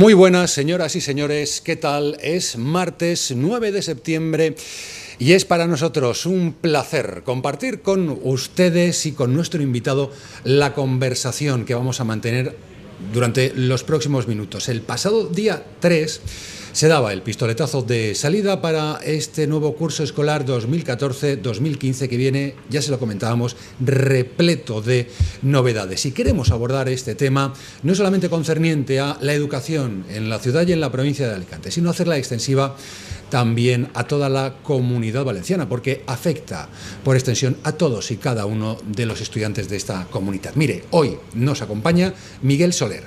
Muy buenas, señoras y señores, ¿qué tal? Es martes 9 de septiembre y es para nosotros un placer compartir con ustedes y con nuestro invitado la conversación que vamos a mantener durante los próximos minutos. El pasado día 3 se daba el pistoletazo de salida para este nuevo curso escolar 2014-2015 que viene, ya se lo comentábamos, repleto de novedades. Y queremos abordar este tema no solamente concerniente a la educación en la ciudad y en la provincia de Alicante, sino hacerla extensiva también a toda la Comunidad Valenciana, porque afecta por extensión a todos y cada uno de los estudiantes de esta comunidad. Mire, hoy nos acompaña Miguel Soler,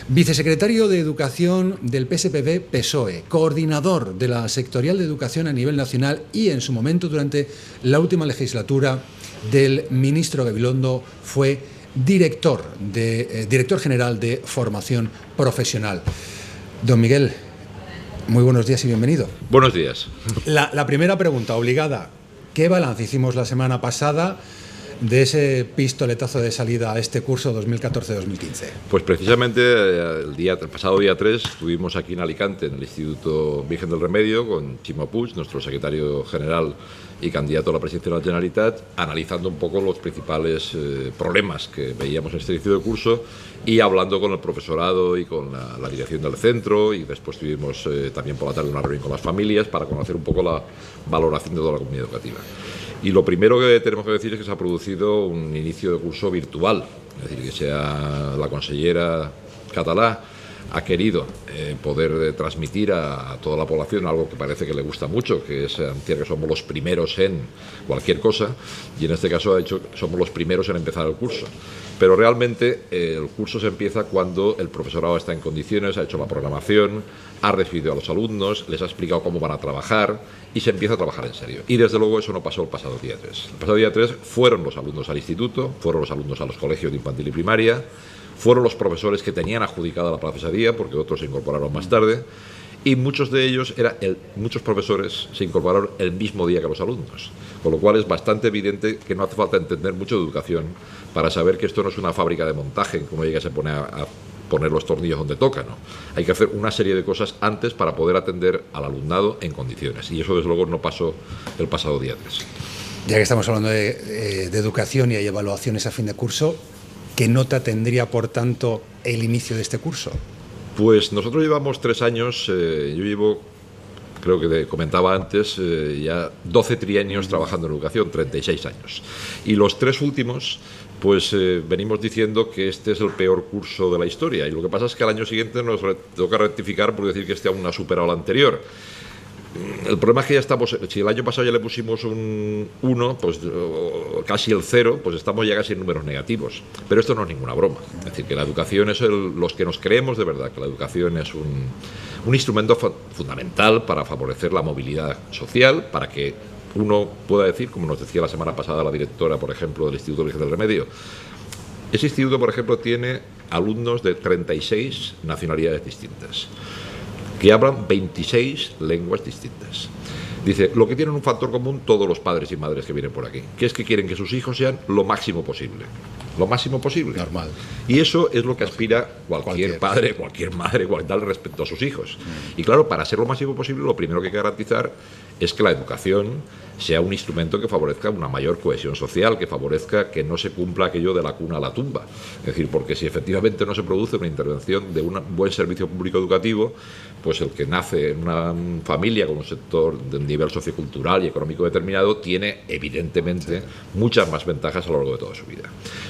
vicesecretario de Educación del PSPV-PSOE, coordinador de la sectorial de educación a nivel nacional y en su momento durante la última legislatura del ministro Gabilondo fue director general de formación profesional. Don Miguel, muy buenos días y bienvenido. Buenos días. La primera pregunta obligada, ¿qué balance hicimos la semana pasada de ese pistoletazo de salida a este curso 2014-2015? Pues precisamente el pasado día 3 estuvimos aquí en Alicante, en el Instituto Virgen del Remedio, con Ximo Puig, nuestro secretario general y candidato a la presidencia de la Generalitat, analizando un poco los principales problemas que veíamos en este inicio de curso y hablando con el profesorado y con la dirección del centro, y después tuvimos también por la tarde una reunión con las familias para conocer un poco la valoración de toda la comunidad educativa. Y lo primero que tenemos que decir es que se ha producido un inicio de curso virtual, es decir, que la consellera catalá ha querido poder transmitir a toda la población algo que parece que le gusta mucho, que es decir que somos los primeros en cualquier cosa, y en este caso ha dicho que somos los primeros en empezar el curso. Pero realmente el curso se empieza cuando el profesorado está en condiciones, ha hecho la programación, ha recibido a los alumnos, les ha explicado cómo van a trabajar y se empieza a trabajar en serio. Y desde luego eso no pasó el pasado día 3. El pasado día 3 fueron los alumnos al instituto, fueron los alumnos a los colegios de infantil y primaria, fueron los profesores que tenían adjudicada la plaza ese día, porque otros se incorporaron más tarde, y muchos de ellos, muchos profesores se incorporaron el mismo día que los alumnos, con lo cual es bastante evidente que no hace falta entender mucho de educación para saber que esto no es una fábrica de montaje en que uno llega y se pone a poner los tornillos donde toca, ¿no? Hay que hacer una serie de cosas antes para poder atender al alumnado en condiciones, y eso desde luego no pasó el pasado día 3. Ya que estamos hablando de educación y hay evaluaciones a fin de curso, ¿qué nota tendría, por tanto, el inicio de este curso? Pues nosotros llevamos 3 años, yo llevo, creo que comentaba antes, ya 12 trienios trabajando en educación, 36 años. Y los 3 últimos, pues venimos diciendo que este es el peor curso de la historia. Y lo que pasa es que al año siguiente nos toca rectificar por decir que este aún ha superado al anterior. El problema es que ya estamos, si el año pasado ya le pusimos un 1, pues casi el 0, pues estamos ya casi en números negativos. Pero esto no es ninguna broma. Es decir, que la educación es los que nos creemos de verdad que la educación es un instrumento fundamental para favorecer la movilidad social, para que uno pueda decir, como nos decía la semana pasada la directora, por ejemplo, del Instituto Virgen del Remedio, ese instituto, por ejemplo, tiene alumnos de 36 nacionalidades distintas, que hablan 26 lenguas distintas. Dice, lo que tienen un factor común todos los padres y madres que vienen por aquí, que es que quieren que sus hijos sean lo máximo posible. Lo máximo posible. Normal. Y eso es lo que aspira cualquier padre, cualquier madre, tal respecto a sus hijos. Y claro, para ser lo máximo posible, lo primero que hay que garantizar es que la educación sea un instrumento que favorezca una mayor cohesión social, que favorezca que no se cumpla aquello de la cuna a la tumba. Es decir, porque si efectivamente no se produce una intervención de un buen servicio público educativo, pues el que nace en una familia con un sector de nivel sociocultural y económico determinado tiene evidentemente muchas más ventajas a lo largo de toda su vida.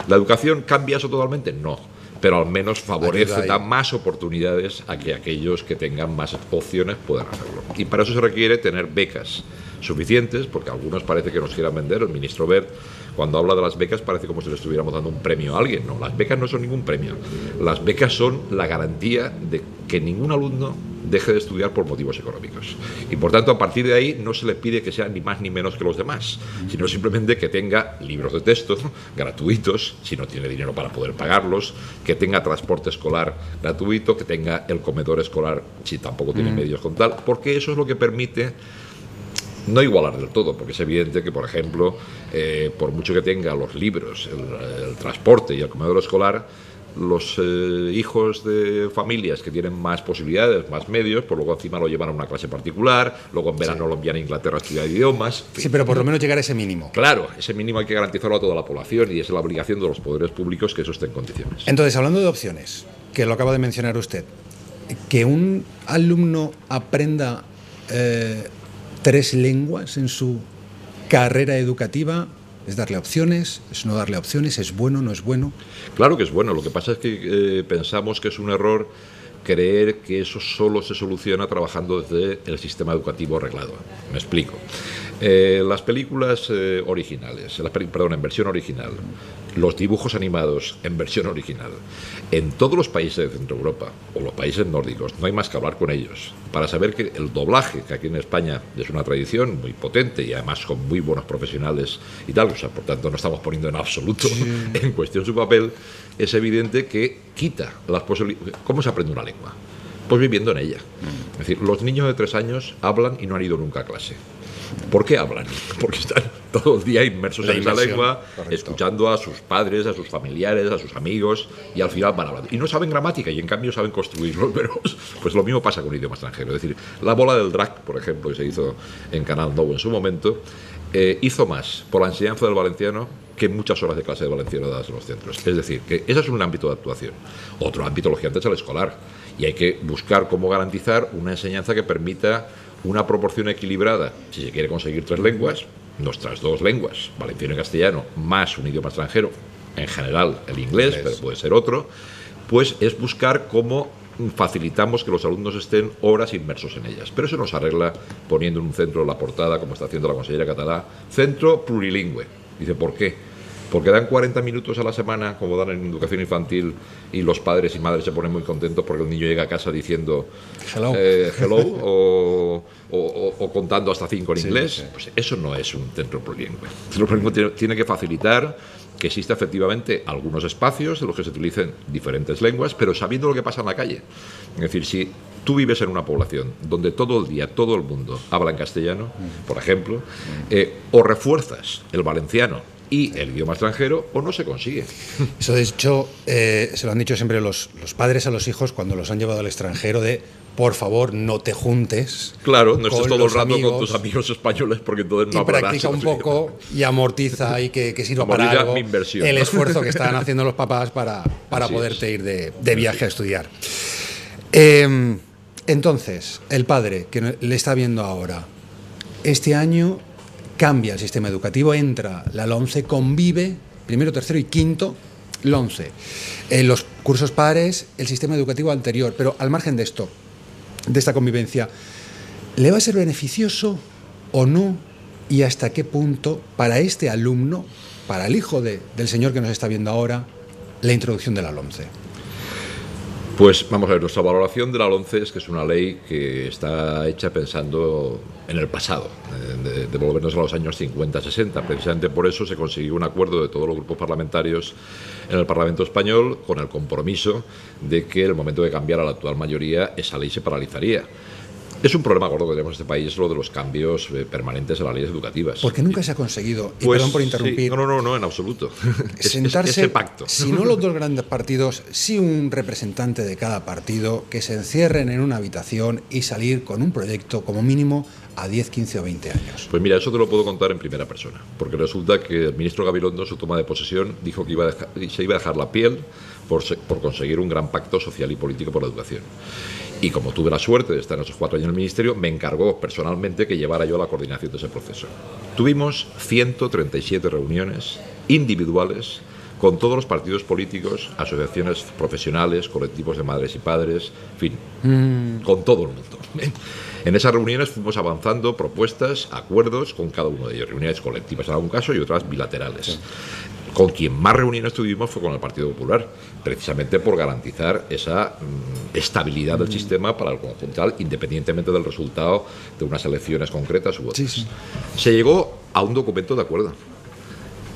¿La educación cambia eso totalmente? No, pero al menos favorece, da más oportunidades a que aquellos que tengan más opciones puedan hacerlo. Y para eso se requiere tener becas suficientes, porque algunos parece que nos quieran vender. El ministro Wert, cuando habla de las becas, parece como si le estuviéramos dando un premio a alguien. No, las becas no son ningún premio. Las becas son la garantía de que ningún alumno deje de estudiar por motivos económicos. Y por tanto, a partir de ahí no se le pide que sea ni más ni menos que los demás, sino simplemente que tenga libros de texto gratuitos, si no tiene dinero para poder pagarlos, que tenga transporte escolar gratuito, que tenga el comedor escolar si tampoco tiene medios con tal, porque eso es lo que permite no igualar del todo, porque es evidente que, por ejemplo, por mucho que tenga los libros, el transporte y el comedor escolar, los hijos de familias que tienen más posibilidades, más medios, pues luego encima lo llevan a una clase particular, luego en verano lo envían a Inglaterra a estudiar idiomas. Sí, pero por lo menos llegar a ese mínimo. Claro, ese mínimo hay que garantizarlo a toda la población y es la obligación de los poderes públicos que eso esté en condiciones. Entonces, hablando de opciones, que lo acaba de mencionar usted, que un alumno aprenda 3 lenguas en su carrera educativa, ¿es darle opciones? ¿Es no darle opciones? ¿Es bueno? ¿No es bueno? Claro que es bueno. Lo que pasa es que pensamos que es un error creer que eso solo se soluciona trabajando desde el sistema educativo reglado. Me explico. Las películas originales, en versión original, los dibujos animados en versión original, en todos los países de Centro Europa o los países nórdicos, no hay más que hablar con ellos para saber que el doblaje, que aquí en España es una tradición muy potente y además con muy buenos profesionales y tal, o sea, por tanto no estamos poniendo en absoluto en cuestión su papel, es evidente que quita las posibilidades. ¿Cómo se aprende una lengua? Pues viviendo en ella. Es decir, los niños de 3 años hablan y no han ido nunca a clase. ¿Por qué hablan? Porque están todo el día inmersos en esa lengua, correcto, escuchando a sus padres, a sus familiares, a sus amigos, y al final van hablando. Y no saben gramática, y en cambio saben construir los verbos. Pues lo mismo pasa con un idioma extranjero. Es decir, la bola del drag, por ejemplo, que se hizo en Canal 9 en su momento, hizo más por la enseñanza del valenciano que muchas horas de clase de valenciano dadas en los centros. Es decir, que ese es un ámbito de actuación. Otro ámbito, lógicamente, es el escolar. Y hay que buscar cómo garantizar una enseñanza que permita una proporción equilibrada. Si se quiere conseguir 3 lenguas, nuestras 2 lenguas, valenciano y castellano, más un idioma extranjero, en general el inglés, pero puede ser otro, pues es buscar cómo facilitamos que los alumnos estén horas inmersos en ellas. Pero eso no se arregla poniendo en un centro la portada, como está haciendo la consellera catalá, centro plurilingüe. Dice, ¿por qué? Porque dan 40 minutos a la semana, como dan en educación infantil, y los padres y madres se ponen muy contentos porque el niño llega a casa diciendo hello o contando hasta 5 en inglés. Sí. Pues eso no es un centro plurilingüe. El centro plurilingüe tiene que facilitar que exista efectivamente algunos espacios en los que se utilicen diferentes lenguas, pero sabiendo lo que pasa en la calle. Es decir, si tú vives en una población donde todo el día, todo el mundo habla en castellano, por ejemplo, o refuerzas el valenciano y el idioma extranjero, o no se consigue. Eso, de hecho, se lo han dicho siempre los padres a los hijos cuando los han llevado al extranjero, de por favor, no te juntes. Claro, no estés todo el rato con tus amigos españoles, porque entonces no hablarás. Y practica un poco y amortiza y que sirva para algo el esfuerzo que están haciendo los papás para poderte ir de viaje a estudiar. Entonces, el padre que le está viendo ahora, este año cambia el sistema educativo, entra la LOMCE, convive, primero, tercero y quinto, LOMCE. En los cursos pares, el sistema educativo anterior, pero al margen de esto, de esta convivencia, ¿le va a ser beneficioso o no? ¿Y hasta qué punto para este alumno, para el hijo del señor que nos está viendo ahora, la introducción de la LOMCE? Pues vamos a ver, nuestra valoración de la LOMCE es que es una ley que está hecha pensando en el pasado, de volvernos a los años 50-60. Precisamente por eso se consiguió un acuerdo de todos los grupos parlamentarios en el Parlamento español con el compromiso de que en el momento de cambiar a la actual mayoría esa ley se paralizaría. Es un problema gordo que tenemos en este país, lo de los cambios permanentes en las leyes educativas. Porque nunca se ha conseguido, y pues, perdón por interrumpir. Sí, no, en absoluto. Sentarse, ese pacto. Si no los 2 grandes partidos, sí un representante de cada partido, que se encierren en una habitación y salir con un proyecto como mínimo a 10, 15 o 20 años. Pues mira, eso te lo puedo contar en primera persona, porque resulta que el ministro Gabilondo en su toma de posesión dijo que se iba a dejar la piel por conseguir un gran pacto social y político por la educación. Y como tuve la suerte de estar en esos 4 años en el ministerio, me encargó personalmente que llevara yo la coordinación de ese proceso. Tuvimos 137 reuniones individuales con todos los partidos políticos, asociaciones profesionales, colectivos de madres y padres, en fin, con todo el mundo. En esas reuniones fuimos avanzando propuestas, acuerdos con cada uno de ellos, reuniones colectivas en algún caso y otras bilaterales. Sí. Con quien más reuniones tuvimos fue con el Partido Popular, precisamente por garantizar esa estabilidad del sistema para el conjunto, independientemente del resultado de unas elecciones concretas u otras. Sí. Se llegó a un documento de acuerdo.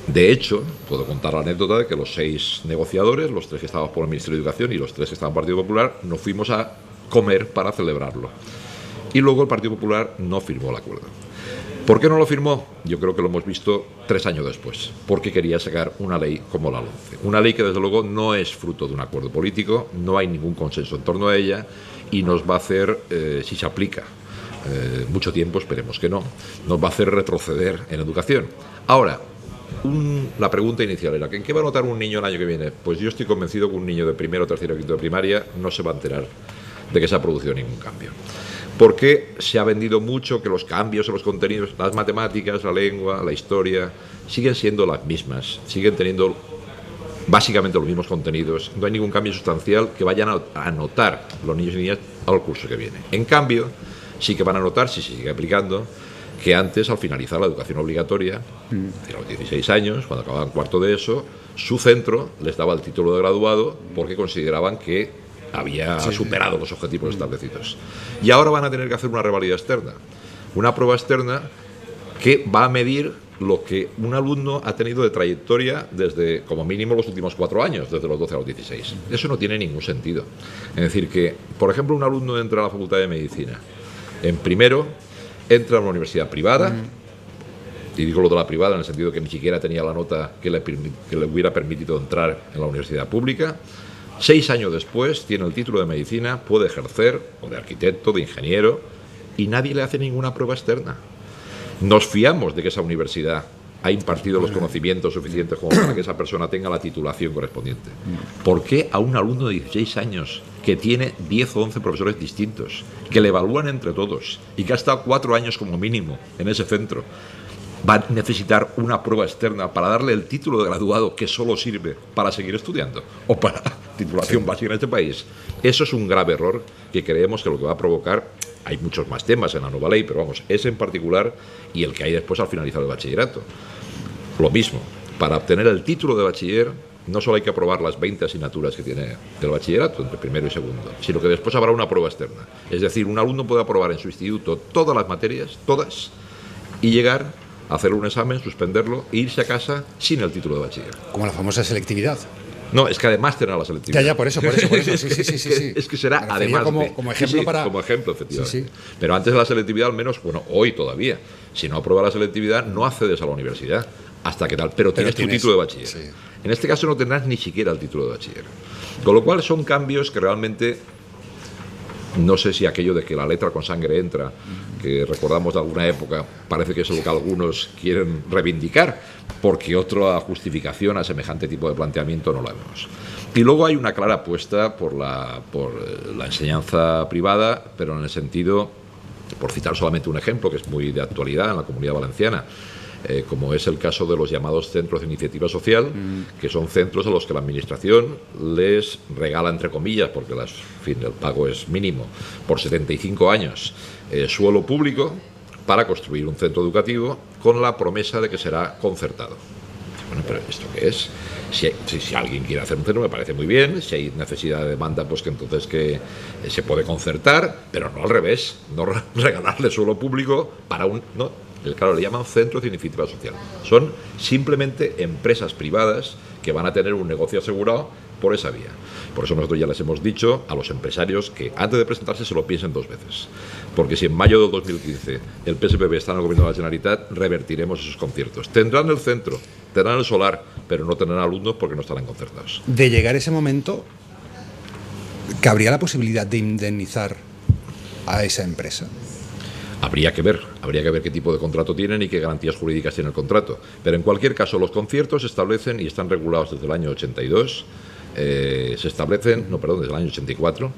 De hecho, puedo contar la anécdota de que los 6 negociadores, los 3 que estábamos por el Ministerio de Educación y los 3 que estaban en el Partido Popular, nos fuimos a comer para celebrarlo. Y luego el Partido Popular no firmó el acuerdo. ¿Por qué no lo firmó? Yo creo que lo hemos visto 3 años después, porque quería sacar una ley como la LOMCE. Una ley que desde luego no es fruto de un acuerdo político, no hay ningún consenso en torno a ella y nos va a hacer, si se aplica mucho tiempo, esperemos que no, nos va a hacer retroceder en educación. Ahora, la pregunta inicial era, ¿en qué va a notar un niño el año que viene? Pues yo estoy convencido que un niño de primero, tercero, quinto de primaria no se va a enterar de que se ha producido ningún cambio. Porque se ha vendido mucho que los cambios en los contenidos, las matemáticas, la lengua, la historia, siguen siendo las mismas, siguen teniendo básicamente los mismos contenidos, no hay ningún cambio sustancial que vayan a notar los niños y niñas al curso que viene. En cambio, sí que van a notar, si se sigue aplicando, que antes, al finalizar la educación obligatoria, a los 16 años, cuando acababan cuarto de ESO, su centro les daba el título de graduado porque consideraban que había superado los objetivos establecidos. Y ahora van a tener que hacer una revalida externa, una prueba externa que va a medir lo que un alumno ha tenido de trayectoria desde, como mínimo, los últimos 4 años, desde los 12 a los 16. Eso no tiene ningún sentido. Es decir, que, por ejemplo, un alumno entra a la Facultad de Medicina. En primero, entra a una universidad privada, y digo lo de la privada en el sentido que ni siquiera tenía la nota que le hubiera permitido entrar en la universidad pública. 6 años después tiene el título de medicina, puede ejercer, o de arquitecto, de ingeniero, y nadie le hace ninguna prueba externa. Nos fiamos de que esa universidad ha impartido los conocimientos suficientes como para que esa persona tenga la titulación correspondiente. ¿Por qué a un alumno de 16 años que tiene 10 o 11 profesores distintos, que le evalúan entre todos y que ha estado 4 años como mínimo en ese centro, va a necesitar una prueba externa para darle el título de graduado que solo sirve para seguir estudiando o para titulación básica en este país? Eso es un grave error que creemos que lo que va a provocar, hay muchos más temas en la nueva ley, pero vamos, ese en particular y el que hay después al finalizar el bachillerato. Lo mismo, para obtener el título de bachiller no solo hay que aprobar las 20 asignaturas que tiene del bachillerato, entre primero y segundo, sino que después habrá una prueba externa. Es decir, un alumno puede aprobar en su instituto todas las materias, todas, y llegar a hacer un examen, suspenderlo e irse a casa sin el título de bachiller. Como la famosa selectividad. No, es que además tendrá la selectividad. Ya, por eso. Sí. Es que será además como ejemplo para... Como ejemplo, efectivamente. Sí. Pero antes de la selectividad, al menos, bueno, hoy todavía, si no aprueba la selectividad, no accedes a la universidad hasta que tal, pero tienes tu título de bachiller. Sí. En este caso no tendrás ni siquiera el título de bachiller. Con lo cual son cambios que realmente... No sé si aquello de que la letra con sangre entra, que recordamos de alguna época, parece que es lo que algunos quieren reivindicar, porque otra justificación a semejante tipo de planteamiento no la vemos. Y luego hay una clara apuesta por la enseñanza privada, pero en el sentido, por citar solamente un ejemplo, que es muy de actualidad en la Comunidad Valenciana, como es el caso de los llamados centros de iniciativa social, que son centros a los que la administración les regala, entre comillas, porque el pago es mínimo, por 75 años, suelo público para construir un centro educativo con la promesa de que será concertado. Bueno, pero ¿esto qué es? Si alguien quiere hacer un centro me parece muy bien, si hay necesidad de demanda, pues que entonces que se puede concertar, pero no al revés, no regalarle suelo público para un... No, claro, le llaman centros de iniciativa social. Son simplemente empresas privadas que van a tener un negocio asegurado por esa vía. Por eso nosotros ya les hemos dicho a los empresarios que antes de presentarse se lo piensen 2 veces. Porque si en mayo de 2015 el PSPB está en el gobierno de la Generalitat, revertiremos esos conciertos. Tendrán el centro, tendrán el solar, pero no tendrán alumnos porque no estarán concertados. De llegar ese momento, ¿cabría la posibilidad de indemnizar a esa empresa? Habría que ver qué tipo de contrato tienen y qué garantías jurídicas tiene el contrato. Pero en cualquier caso, los conciertos se establecen y están regulados desde el año 82, desde el año 84,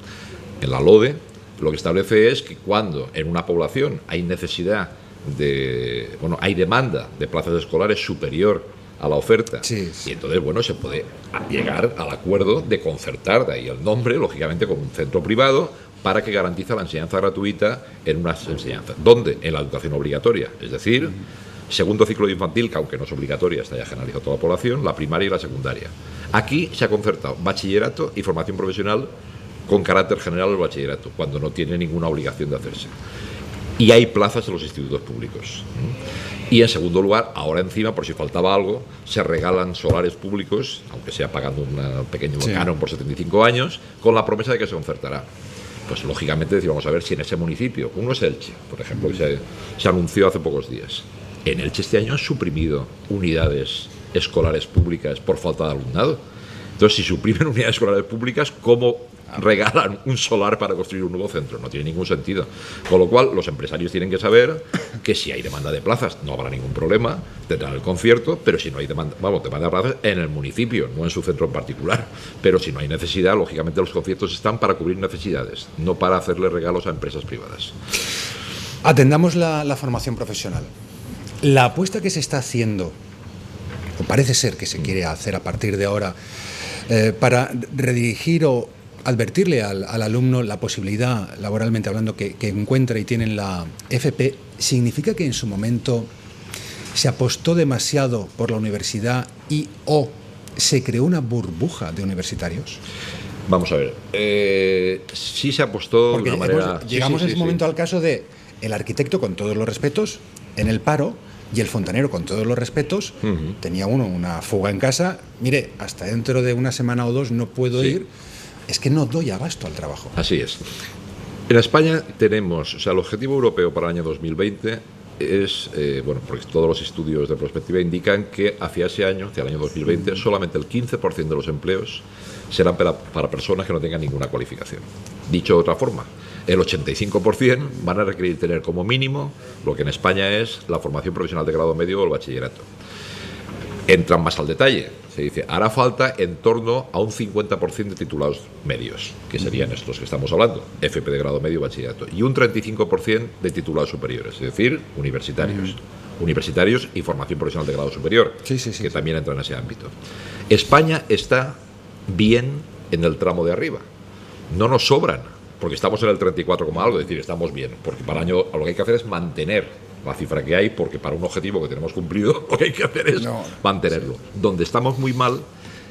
en la LODE. Lo que establece es que cuando en una población hay hay demanda de plazas escolares superior a la oferta, y entonces, se puede llegar al acuerdo de concertar, de ahí el nombre, lógicamente, con un centro privado, para que garantice la enseñanza gratuita en unas enseñanzas. ¿Dónde? En la educación obligatoria, es decir, segundo ciclo de infantil, que aunque no es obligatoria, está ya generalizado a toda la población, la primaria y la secundaria. Aquí se ha concertado bachillerato y formación profesional con carácter general del bachillerato, cuando no tiene ninguna obligación de hacerse. Y hay plazas en los institutos públicos. Y en segundo lugar, ahora encima, por si faltaba algo, se regalan solares públicos, aunque sea pagando un pequeño canon por 75 años, con la promesa de que se concertará. pues lógicamente decir, vamos a ver si en ese municipio, uno es Elche, por ejemplo, que se anunció hace pocos días. En Elche este año han suprimido unidades escolares públicas por falta de alumnado. Entonces, si suprimen unidades escolares públicas, ¿cómo regalan un solar para construir un nuevo centro? No tiene ningún sentido. Con lo cual, los empresarios tienen que saber que si hay demanda de plazas, no habrá ningún problema, tendrán el concierto, pero si no hay demanda de plazas en el municipio, no en su centro en particular. Pero si no hay necesidad, lógicamente los conciertos están para cubrir necesidades, no para hacerle regalos a empresas privadas. Atendamos la formación profesional. La apuesta que se está haciendo, o parece ser que se quiere hacer a partir de ahora, para redirigir o advertirle al alumno la posibilidad, laboralmente hablando, que encuentra y tiene en la FP, ¿significa que en su momento se apostó demasiado por la universidad o se creó una burbuja de universitarios? Vamos a ver, sí se apostó porque de una manera... Llegamos en ese momento al caso de el arquitecto, con todos los respetos, en el paro, y el fontanero, con todos los respetos, tenía una fuga en casa. Mire, hasta dentro de una semana o dos no puedo ir, es que no doy abasto al trabajo. Así es. En España tenemos, o sea, el objetivo europeo para el año 2020 es, bueno, porque todos los estudios de prospectiva indican que hacia ese año, hacia el año 2020, solamente el 15% de los empleos serán para personas que no tengan ninguna cualificación. Dicho de otra forma, el 85% van a requerir tener como mínimo lo que en España es la formación profesional de grado medio o el bachillerato. Entran más al detalle. Se dice, hará falta en torno a un 50% de titulados medios, que serían estos que estamos hablando, FP de grado medio, bachillerato, y un 35% de titulados superiores, es decir, universitarios. Universitarios y formación profesional de grado superior, que también entran en ese ámbito. España está bien en el tramo de arriba. No nos sobran, porque estamos en el 34, algo, es decir, estamos bien, porque para el año lo que hay que hacer es mantener la cifra que hay, porque para un objetivo que tenemos cumplido lo que hay que hacer es mantenerlo. Donde estamos muy mal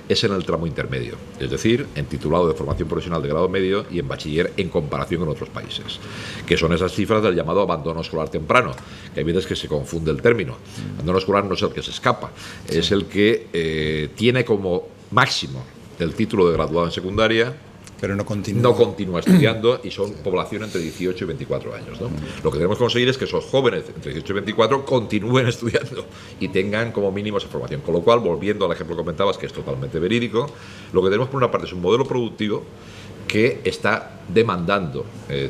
es en el tramo intermedio, es decir, en titulado de formación profesional de grado medio y en bachiller en comparación con otros países, que son esas cifras del llamado abandono escolar temprano, que hay veces que se confunde el término. Abandono escolar no es el que se escapa, es el que tiene como máximo el título de graduado en secundaria, pero no continúa estudiando, y son población entre 18 y 24 años, ¿no? Lo que tenemos que conseguir es que esos jóvenes entre 18 y 24 continúen estudiando y tengan como mínimo esa formación. Con lo cual, volviendo al ejemplo que comentabas, que es totalmente verídico, lo que tenemos por una parte es un modelo productivo que está demandando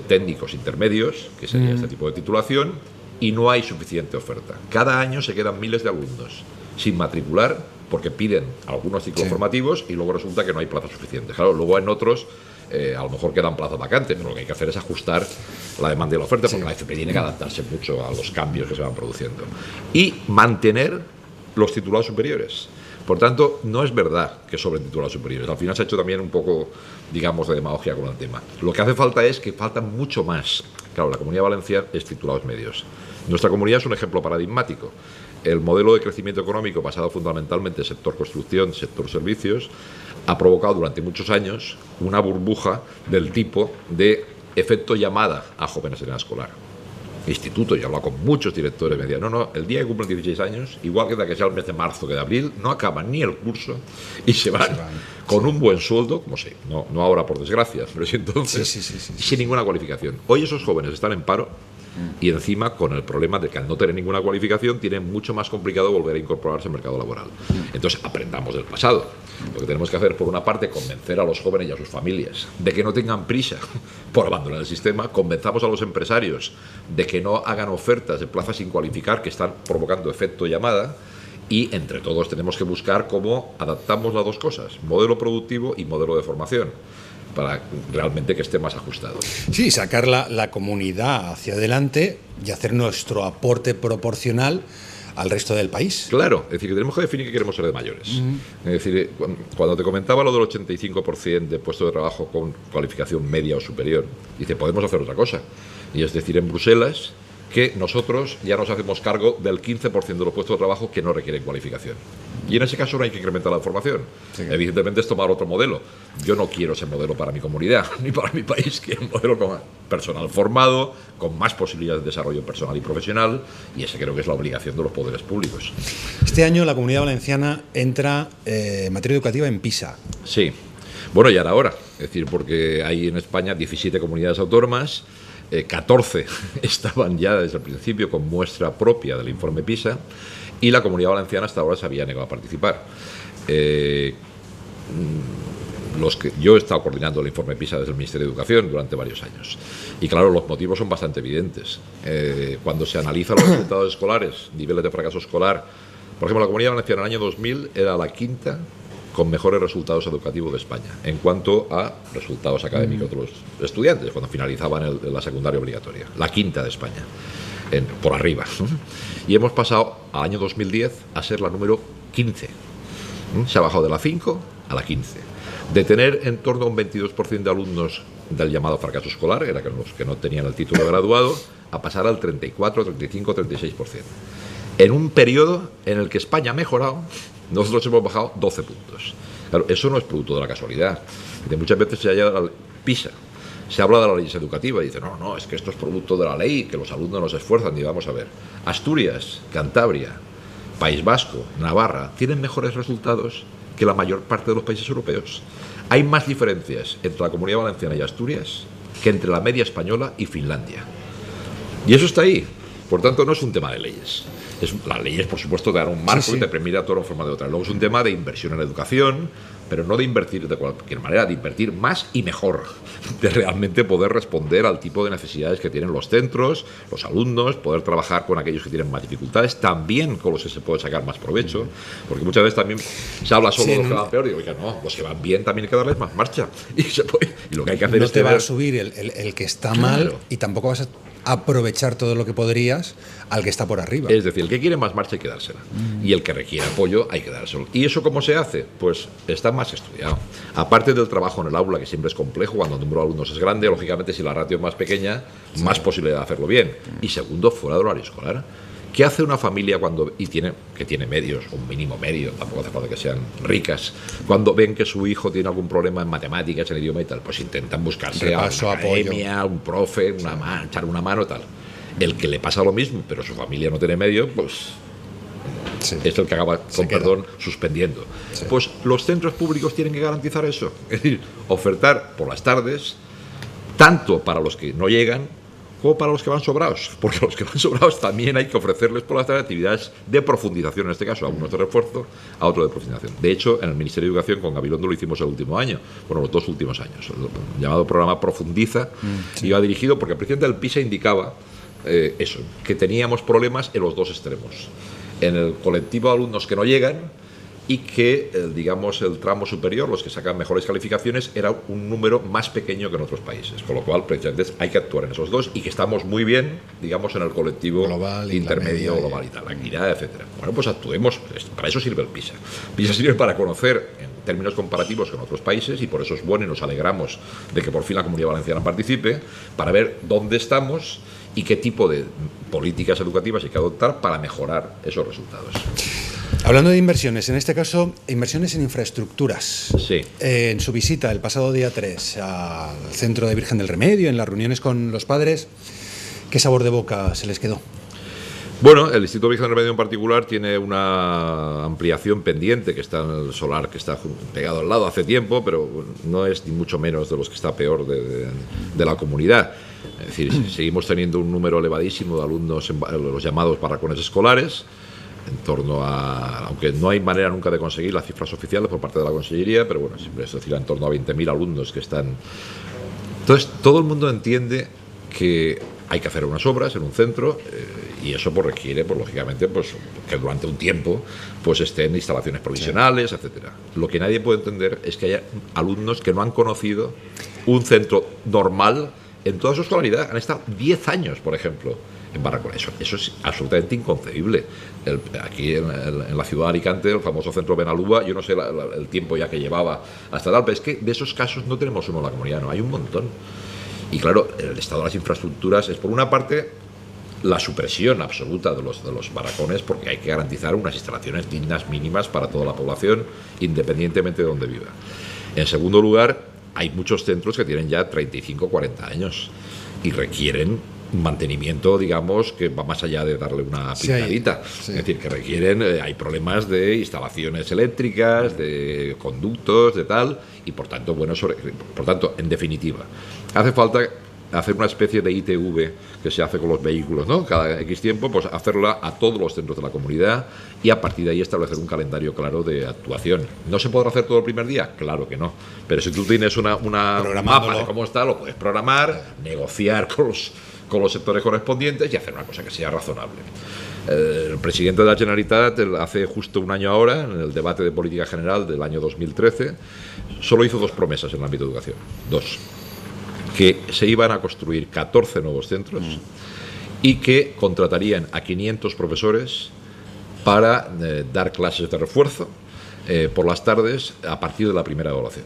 técnicos intermedios, que sería este tipo de titulación, y no hay suficiente oferta. Cada año se quedan miles de alumnos sin matricular, porque piden algunos ciclos formativos y luego resulta que no hay plazas suficientes. Claro, luego en otros a lo mejor quedan plazas vacantes, pero lo que hay que hacer es ajustar la demanda y la oferta, porque la FP tiene que adaptarse mucho a los cambios que se van produciendo. Y mantener los titulados superiores. Por tanto, no es verdad que sobren titulados superiores. Al final se ha hecho también un poco, digamos, de demagogia con el tema. Lo que hace falta es que faltan mucho más. Claro, la Comunidad Valenciana es titulados medios. Nuestra comunidad es un ejemplo paradigmático. El modelo de crecimiento económico basado fundamentalmente en sector construcción, sector servicios, ha provocado durante muchos años una burbuja del tipo de efecto llamada a jóvenes en edad escolar. Instituto, yo he hablado con muchos directores, me decían, no, el día que cumplen 16 años, igual que sea el mes de marzo que de abril, no acaban ni el curso y se van con un buen sueldo, como sé, no ahora por desgracia, pero sí entonces, sin ninguna cualificación. Hoy esos jóvenes están en paro, y encima con el problema de que al no tener ninguna cualificación tienen mucho más complicado volver a incorporarse al mercado laboral. Entonces aprendamos del pasado. Lo que tenemos que hacer, por una parte, convencer a los jóvenes y a sus familias de que no tengan prisa por abandonar el sistema. Convenzamos a los empresarios de que no hagan ofertas de plazas sin cualificar que están provocando efecto llamada. Y entre todos tenemos que buscar cómo adaptamos las dos cosas, modelo productivo y modelo de formación, para realmente que esté más ajustado. Sí, sacar la comunidad hacia adelante y hacer nuestro aporte proporcional al resto del país. Claro, es decir, que tenemos que definir qué queremos ser de mayores. Es decir, cuando te comentaba lo del 85% de puestos de trabajo con cualificación media o superior, dice, podemos hacer otra cosa. Y es decir, en Bruselas, que nosotros ya nos hacemos cargo del 15% de los puestos de trabajo que no requieren cualificación. Y en ese caso no hay que incrementar la formación. Evidentemente es tomar otro modelo. Yo no quiero ese modelo para mi comunidad, ni para mi país. Quiero un modelo con personal formado, con más posibilidades de desarrollo personal y profesional, y ese creo que es la obligación de los poderes públicos. Este año la Comunidad Valenciana entra en materia educativa en PISA. Sí. Bueno, ya era hora. Es decir, porque hay en España 17 comunidades autónomas, 14 estaban ya desde el principio con muestra propia del informe PISA, y la Comunidad Valenciana hasta ahora se había negado a participar. Yo he estado coordinando el informe PISA desde el Ministerio de Educación durante varios años. Y claro, los motivos son bastante evidentes. Cuando se analizan los resultados escolares, niveles de fracaso escolar, por ejemplo, la Comunidad Valenciana en el año 2000 era la quinta con mejores resultados educativos de España en cuanto a resultados académicos de los estudiantes cuando finalizaban la secundaria obligatoria. La quinta de España, por arriba. Y hemos pasado al año 2010 a ser la número 15. Se ha bajado de la 5 a la 15. De tener en torno a un 22% de alumnos del llamado fracaso escolar, era que los que no tenían el título de graduado, a pasar al 34, 35, 36%. En un periodo en el que España ha mejorado, nosotros hemos bajado 12 puntos. Claro, eso no es producto de la casualidad. Muchas veces se halla la PISA. Se habla de las leyes educativas y dice, no, es que esto es producto de la ley, que los alumnos no se esfuerzan. Y vamos a ver, Asturias, Cantabria, País Vasco, Navarra, tienen mejores resultados que la mayor parte de los países europeos. Hay más diferencias entre la Comunidad Valenciana y Asturias que entre la media española y Finlandia. Y eso está ahí. Por tanto, no es un tema de leyes. Las leyes, por supuesto, te dan un marco y te permite actuar de forma de otra. Luego es un tema de inversión en educación, pero no de invertir de cualquier manera, de invertir más y mejor, de realmente poder responder al tipo de necesidades que tienen los centros, los alumnos, poder trabajar con aquellos que tienen más dificultades, también con los que se puede sacar más provecho, porque muchas veces también se habla solo de los que van peor, y digo, no, los que van bien también hay que darles más marcha, y lo que hay que hacer no es te va a subir el que está mal, y tampoco vas a aprovechar todo lo que podrías al que está por arriba. Es decir, el que quiere más marcha hay que dársela. Y el que requiere apoyo hay que dárselo. ¿Y eso cómo se hace? Pues está más estudiado. Aparte del trabajo en el aula, que siempre es complejo, cuando el número de alumnos es grande, lógicamente si la ratio es más pequeña, más posibilidad de hacerlo bien. Y segundo, fuera del horario escolar. ¿Qué hace una familia que tiene medios, un mínimo medio, tampoco hace falta que sean ricas, cuando ven que su hijo tiene algún problema en matemáticas, en idioma y tal? Pues intentan buscarse a una academia, un profe, echar una mano y tal. El que le pasa lo mismo, pero su familia no tiene medio, pues es el que acaba, suspendiendo. Sí. Pues los centros públicos tienen que garantizar eso. Es decir, ofertar por las tardes, tanto para los que no llegan, como para los que van sobrados, porque a los que van sobrados también hay que ofrecerles por las tardes actividades de profundización, en este caso, a unos de refuerzo, a otros de profundización. De hecho, en el Ministerio de Educación con Gabilondo lo hicimos el último año, los 2 últimos años. El llamado programa Profundiza iba dirigido porque el presidente del PISA indicaba eso, que teníamos problemas en los dos extremos. En el colectivo de alumnos que no llegan y que, digamos, el tramo superior, los que sacan mejores calificaciones, era un número más pequeño que en otros países. Con lo cual, precisamente, hay que actuar en esos dos y que estamos muy bien, digamos, en el colectivo global, intermedio, global y tal, la equidad, etcétera. Bueno, pues actuemos. Para eso sirve el PISA. PISA sirve para conocer en términos comparativos con otros países, y por eso es bueno y nos alegramos de que por fin la Comunidad Valenciana participe, para ver dónde estamos y qué tipo de políticas educativas hay que adoptar para mejorar esos resultados. Hablando de inversiones, en este caso, inversiones en infraestructuras. Sí. En su visita el pasado día 3 al Centro de Virgen del Remedio, en las reuniones con los padres, ¿qué sabor de boca se les quedó? Bueno, el Instituto Virgen del Remedio en particular tiene una ampliación pendiente que está en el solar, que está pegado al lado hace tiempo, pero no es ni mucho menos de los que está peor de la comunidad. Es decir, seguimos teniendo un número elevadísimo de alumnos en los llamados barracones escolares, en torno a, aunque no hay manera nunca de conseguir las cifras oficiales por parte de la Consellería, pero bueno, siempre se oscila en torno a 20.000 alumnos que están. Entonces, todo el mundo entiende que hay que hacer unas obras en un centro, y eso pues requiere, pues lógicamente, pues que durante un tiempo pues estén instalaciones provisionales, etcétera. Lo que nadie puede entender es que haya alumnos que no han conocido un centro normal en toda su escolaridad. Han estado 10 años, por ejemplo, en barracones. Eso es absolutamente inconcebible. Aquí en la ciudad de Alicante, el famoso centro Benalúa, yo no sé el tiempo ya que llevaba hasta tal, pero es que de esos casos no tenemos uno en la comunidad, no, hay un montón. Y claro, el estado de las infraestructuras es, por una parte, la supresión absoluta de los barracones, porque hay que garantizar unas instalaciones dignas mínimas para toda la población, independientemente de donde viva. En segundo lugar, hay muchos centros que tienen ya 35 o 40 años y requieren mantenimiento, digamos, que va más allá de darle una pintadita. Sí. Es decir, que requieren, hay problemas de instalaciones eléctricas, de conductos, de tal, y por tanto, por tanto, en definitiva, hace falta hacer una especie de ITV que se hace con los vehículos, ¿no? Cada X tiempo, pues hacerla a todos los centros de la comunidad y a partir de ahí establecer un calendario claro de actuación. ¿No se podrá hacer todo el primer día? Claro que no. Pero si tú tienes una mapa de cómo está, lo puedes programar, negociar con los sectores correspondientes y hacer una cosa que sea razonable. El presidente de la Generalitat, hace justo un año ahora, en el debate de política general del año 2013, solo hizo 2 promesas en el ámbito de educación. 2. Que se iban a construir 14 nuevos centros y que contratarían a 500 profesores para dar clases de refuerzo por las tardes a partir de la primera evaluación.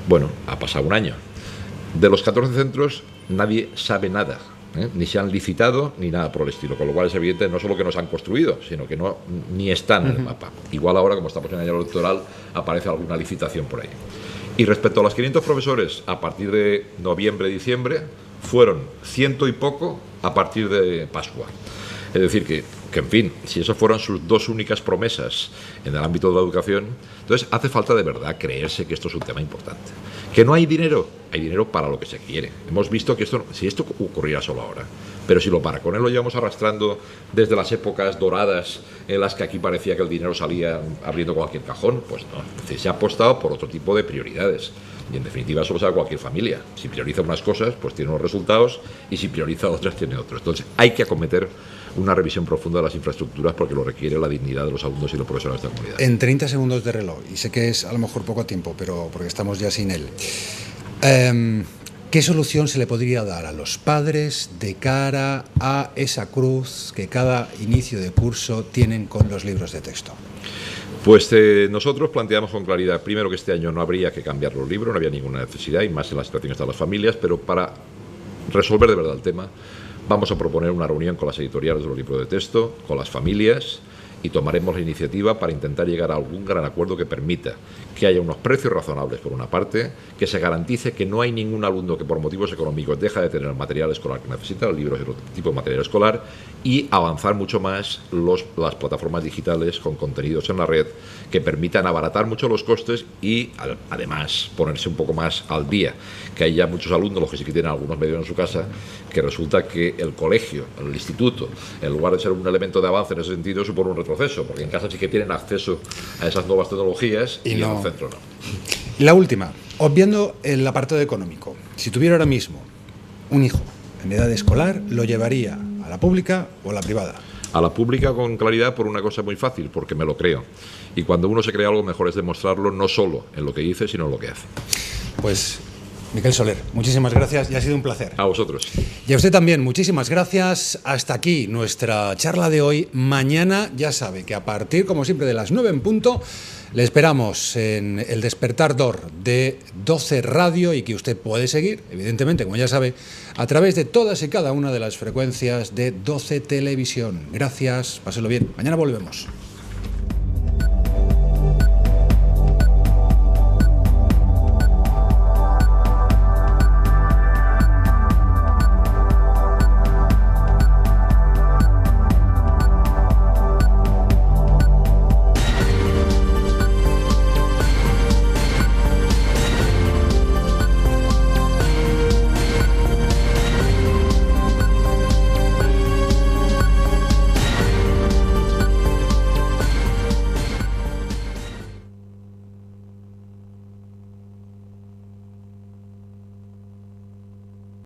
Bueno, ha pasado un año. De los 14 centros nadie sabe nada, ni se han licitado ni nada por el estilo, con lo cual es evidente no solo que no se han construido, sino que ni están en el mapa. Igual ahora, como estamos en el año electoral, aparece alguna licitación por ahí. Y respecto a los 500 profesores, a partir de noviembre, diciembre, fueron 100 y poco a partir de Pascua. Es decir, que en fin, si esas fueron sus 2 únicas promesas en el ámbito de la educación, entonces hace falta de verdad creerse que esto es un tema importante. ¿Que no hay dinero? Hay dinero para lo que se quiere. Hemos visto que si esto ocurriera solo ahora, pero si lo paracones lo llevamos arrastrando desde las épocas doradas en las que aquí parecía que el dinero salía abriendo cualquier cajón, pues no. Entonces, se ha apostado por otro tipo de prioridades. Y en definitiva eso lo sabe cualquier familia. Si prioriza unas cosas, pues tiene unos resultados, y si prioriza otras, tiene otros. Entonces hay que acometer una revisión profunda de las infraestructuras porque lo requiere la dignidad de los alumnos y los profesores de esta comunidad. En 30 segundos de reloj, y sé que es a lo mejor poco tiempo, pero porque estamos ya sin él. ¿Qué solución se le podría dar a los padres de cara a esa cruz que cada inicio de curso tienen con los libros de texto? Pues nosotros planteamos con claridad, primero, que este año no habría que cambiar los libros, no había ninguna necesidad, y más en la situación que están las familias, pero para resolver de verdad el tema, vamos a proponer una reunión con las editoriales de los libros de texto, con las familias, y tomaremos la iniciativa para intentar llegar a algún gran acuerdo que permita que haya unos precios razonables por una parte, que se garantice que no hay ningún alumno que por motivos económicos deja de tener el material escolar que necesita, los libros y otro tipo de material escolar, y avanzar mucho más las plataformas digitales con contenidos en la red que permitan abaratar mucho los costes y además ponerse un poco más al día, que hay ya muchos alumnos, los que sí que tienen algunos medios en su casa, que resulta que el colegio, el instituto, en lugar de ser un elemento de avance en ese sentido, supone un retroceso, porque en casa sí que tienen acceso a esas nuevas tecnologías y en el centro no. La última, obviando el apartado económico, si tuviera ahora mismo un hijo en edad escolar, ¿lo llevaría a la pública o a la privada? A la pública con claridad por una cosa muy fácil, porque me lo creo. Y cuando uno se cree algo, mejor es demostrarlo no solo en lo que dice, sino en lo que hace. Pues Miquel Soler, muchísimas gracias y ha sido un placer. A vosotros. Y a usted también, muchísimas gracias. Hasta aquí nuestra charla de hoy. Mañana ya sabe que a partir, como siempre, de las 9 en punto, le esperamos en el Despertar DOR de 12 Radio y que usted puede seguir, evidentemente, como ya sabe, a través de todas y cada una de las frecuencias de 12 Televisión. Gracias, páselo bien. Mañana volvemos.